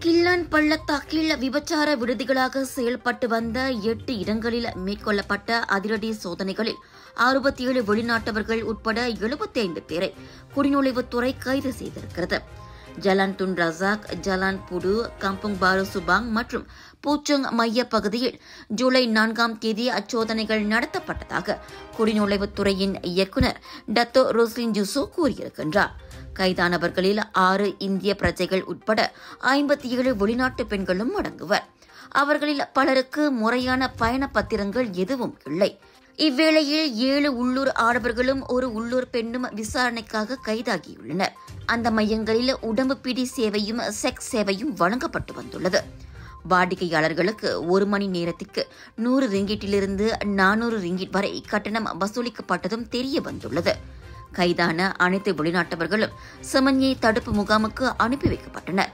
கில்லான் பள்ளத்தாக்கில் விபச்சார விடுதிகளாக செயல்பட்டு வந்த 8 இடங்களில் மேற்கொள்ளப்பட்ட அதிரடி சோதனைகளில் 67 வெளிநாட்டவர்கள் உட்பட 75 பேரை குடிநுழைவுத்துறை கைது செய்திருக்கிறது. Jalan Tun Razak, Jalan Pudu, Kampung Baru Subang மற்றும் பூச்சங் மைய பகுதியில் ஜூலை 4ஆம் தேதி அச்சோதனைகள் நடத்தப்பட்டதாக குடிநுழைவுத்துறையின் இயக்குநர் டத்தோ ரோஸ்லின் ஜூசோ கூறியிருக்கின்றார். கைதானவர்களில் 6 இந்திய பிரஜைகள் உட்பட 57 வெளிநாட்டு பெண்களும் அடங்குவர். அவர்களில் பலருக்கு முறையான பயண பத்திரங்கள் எதுவும் இல்லை. இவ்வேளையில் 7 உள்ளூர் ஆடவர்களும் ஒரு உள்ளூர் பெண்ணும் விசாரணைக்காக கைதாகியுள்ளனர். அந்த மையங்களில் உடம்பு பிடி சேவையும் செக்ஸ் சேவையும் வழங்கப்பட்டு வந்துள்ளது. வாடிக்கையாளர்களுக்கு 1 மணி நேரத்திற்கு 100 ரிங்கிட்டிலிருந்து 400 ரிங்கிட் வரை கட்டணம் வசூலிக்கப்பட்டதும் தெரிய வந்துள்ளது. கைதான அனைத்து வெளிநாட்டவர்களும் செமன்யை தடுப்பு முகாமுக்கு அனுப்பி வைக்கப்பட்டனர்.